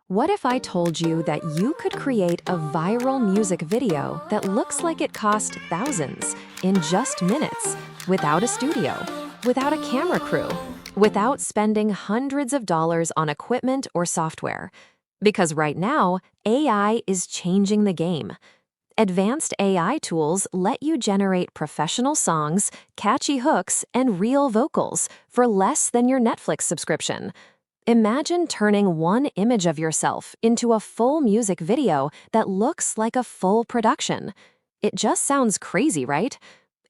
What if I told you that you could create a viral music video that looks like it cost thousands in just minutes, without a studio, without a camera crew, without spending hundreds of dollars on equipment or software? Because right now, AI is changing the game. Advanced AI tools let you generate professional songs, catchy hooks, and real vocals for less than your Netflix subscription. Imagine turning one image of yourself into a full music video that looks like a full production. It just sounds crazy, right?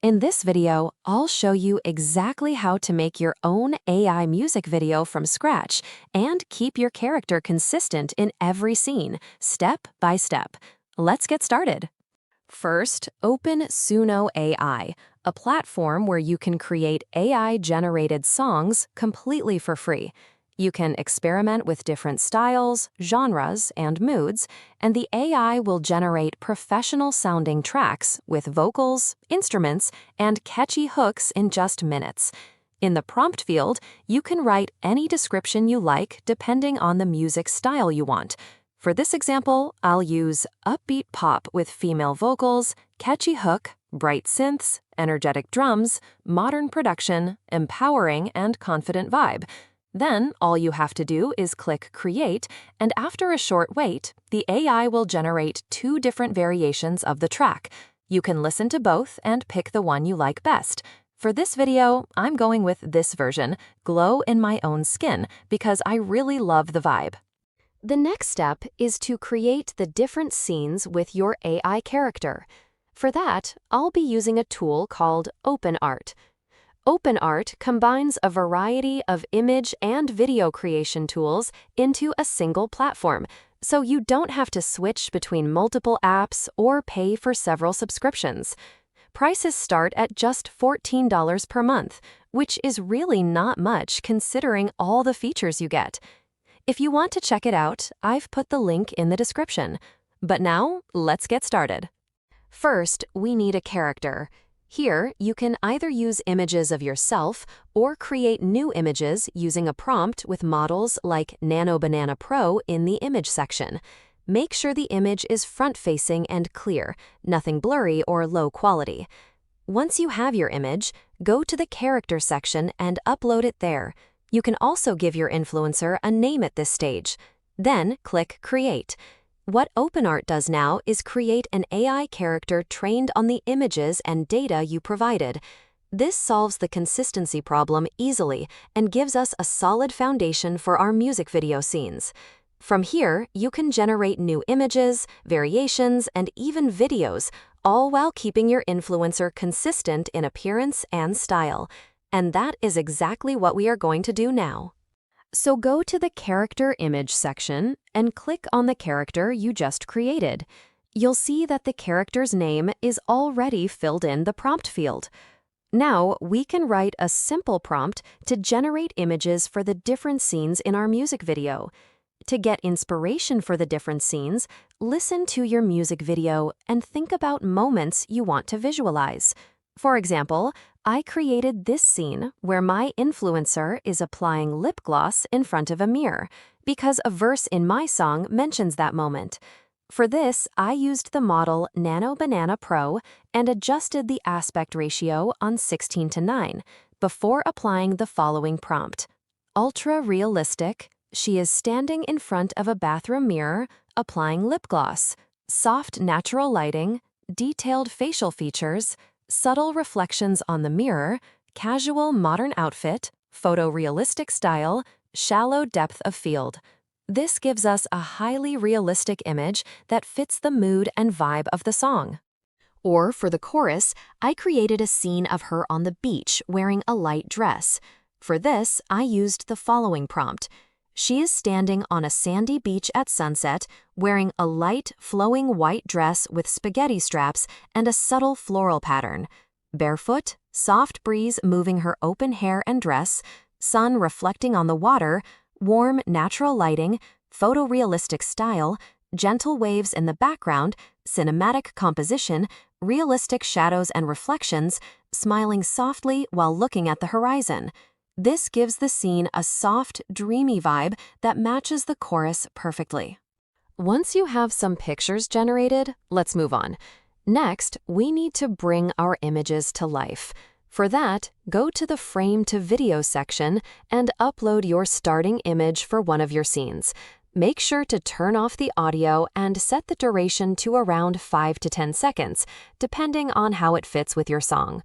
In this video, I'll show you exactly how to make your own AI music video from scratch and keep your character consistent in every scene, step by step. Let's get started. First, open Suno AI, a platform where you can create AI-generated songs completely for free. You can experiment with different styles, genres, and moods, and the AI will generate professional-sounding tracks with vocals, instruments, and catchy hooks in just minutes. In the prompt field, you can write any description you like depending on the music style you want. For this example, I'll use upbeat pop with female vocals, catchy hook, bright synths, energetic drums, modern production, empowering, and confident vibe. Then, all you have to do is click Create, and after a short wait, the AI will generate two different variations of the track. You can listen to both and pick the one you like best. For this video, I'm going with this version, Glow in My Own Skin, because I really love the vibe. The next step is to create the different scenes with your AI character. For that, I'll be using a tool called Openart. Openart combines a variety of image and video creation tools into a single platform, so you don't have to switch between multiple apps or pay for several subscriptions. Prices start at just $14 per month, which is really not much considering all the features you get. If you want to check it out, I've put the link in the description. But now, let's get started. First, we need a character. Here, you can either use images of yourself or create new images using a prompt with models like Nano Banana Pro in the image section. Make sure the image is front-facing and clear, nothing blurry or low quality. Once you have your image, go to the character section and upload it there. You can also give your influencer a name at this stage. Then click Create. What Openart does now is create an AI character trained on the images and data you provided. This solves the consistency problem easily and gives us a solid foundation for our music video scenes. From here, you can generate new images, variations, and even videos, all while keeping your influencer consistent in appearance and style. And that is exactly what we are going to do now. So go to the Character Image section and click on the character you just created. You'll see that the character's name is already filled in the prompt field. Now we can write a simple prompt to generate images for the different scenes in our music video. To get inspiration for the different scenes, listen to your music video and think about moments you want to visualize. For example, I created this scene where my influencer is applying lip gloss in front of a mirror because a verse in my song mentions that moment. For this, I used the model Nano Banana Pro and adjusted the aspect ratio on 16:9 before applying the following prompt. Ultra realistic, she is standing in front of a bathroom mirror applying lip gloss. Soft natural lighting, detailed facial features, subtle reflections on the mirror, casual modern outfit, photorealistic style, shallow depth of field. This gives us a highly realistic image that fits the mood and vibe of the song. Or for the chorus, I created a scene of her on the beach wearing a light dress. For this, I used the following prompt. She is standing on a sandy beach at sunset, wearing a light, flowing white dress with spaghetti straps and a subtle floral pattern. Barefoot, soft breeze moving her open hair and dress, sun reflecting on the water, warm, natural lighting, photorealistic style, gentle waves in the background, cinematic composition, realistic shadows and reflections, smiling softly while looking at the horizon. This gives the scene a soft, dreamy vibe that matches the chorus perfectly. Once you have some pictures generated, let's move on. Next, we need to bring our images to life. For that, go to the Frame to Video section and upload your starting image for one of your scenes. Make sure to turn off the audio and set the duration to around 5 to 10 seconds, depending on how it fits with your song.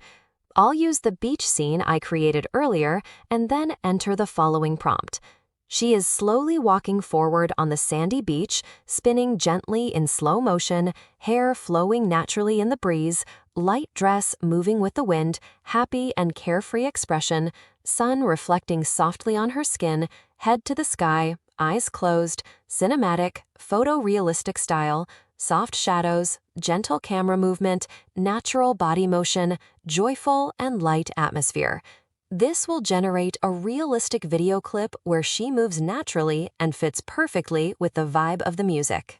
I'll use the beach scene I created earlier and then enter the following prompt. She is slowly walking forward on the sandy beach, spinning gently in slow motion, hair flowing naturally in the breeze, light dress moving with the wind, happy and carefree expression, sun reflecting softly on her skin, head to the sky, eyes closed, cinematic, photorealistic style, soft shadows, gentle camera movement, natural body motion, joyful and light atmosphere. This will generate a realistic video clip where she moves naturally and fits perfectly with the vibe of the music.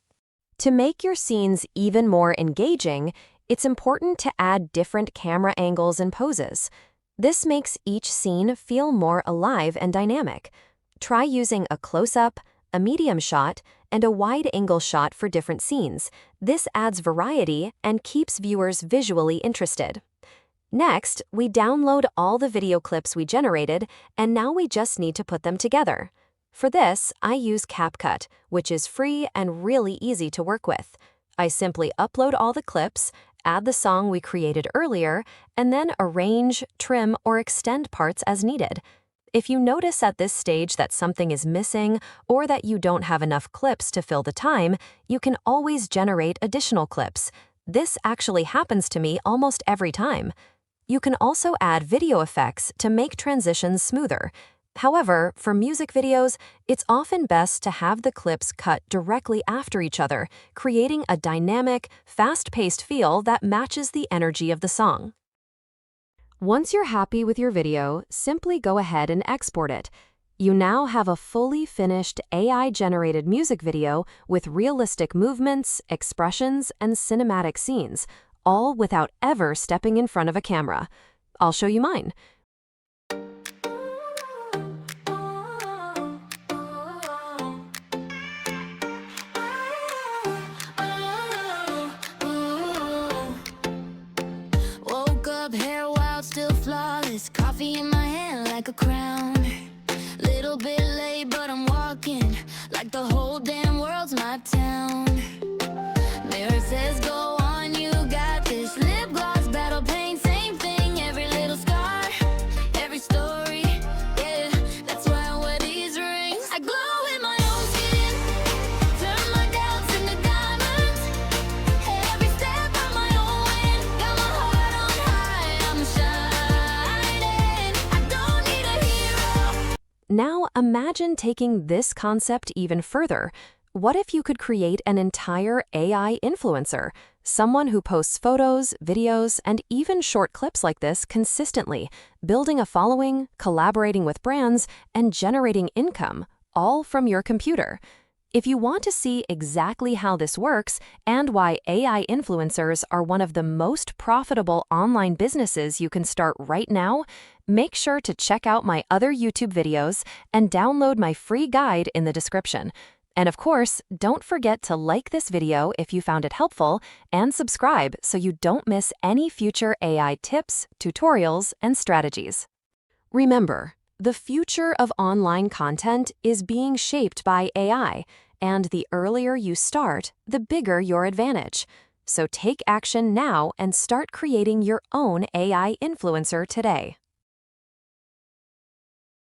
To make your scenes even more engaging, it's important to add different camera angles and poses. This makes each scene feel more alive and dynamic. Try using a close-up, a medium shot, and a wide-angle shot for different scenes. This adds variety and keeps viewers visually interested. Next, we download all the video clips we generated, and now we just need to put them together. For this, I use CapCut, which is free and really easy to work with. I simply upload all the clips, add the song we created earlier, and then arrange, trim, or extend parts as needed. If you notice at this stage that something is missing or that you don't have enough clips to fill the time, you can always generate additional clips. This actually happens to me almost every time. You can also add video effects to make transitions smoother. However, for music videos, it's often best to have the clips cut directly after each other, creating a dynamic, fast-paced feel that matches the energy of the song. Once you're happy with your video, simply go ahead and export it. You now have a fully finished AI-generated music video with realistic movements, expressions, and cinematic scenes, all without ever stepping in front of a camera. I'll show you mine. Woke up, hair wild, still flawless, coffee in my hand like a crown. Little bit late, but I'm walking like the whole damn world's my town. Mirror says go on, you got this. Lip gloss, battle pain, same thing. Every little scar, every story, yeah. That's why I wear these rings. I glow in my own skin, turn my doubts into diamonds. Every step on my own win, got my heart on high, I'm shining. I don't need a hero. Now imagine taking this concept even further. What if you could create an entire AI influencer, someone who posts photos, videos, and even short clips like this consistently, building a following, collaborating with brands, and generating income, all from your computer? If you want to see exactly how this works and why AI influencers are one of the most profitable online businesses you can start right now, make sure to check out my other YouTube videos and download my free guide in the description. And of course, don't forget to like this video if you found it helpful and subscribe so you don't miss any future AI tips, tutorials, and strategies. Remember, the future of online content is being shaped by AI, and the earlier you start, the bigger your advantage. So take action now and start creating your own AI influencer today.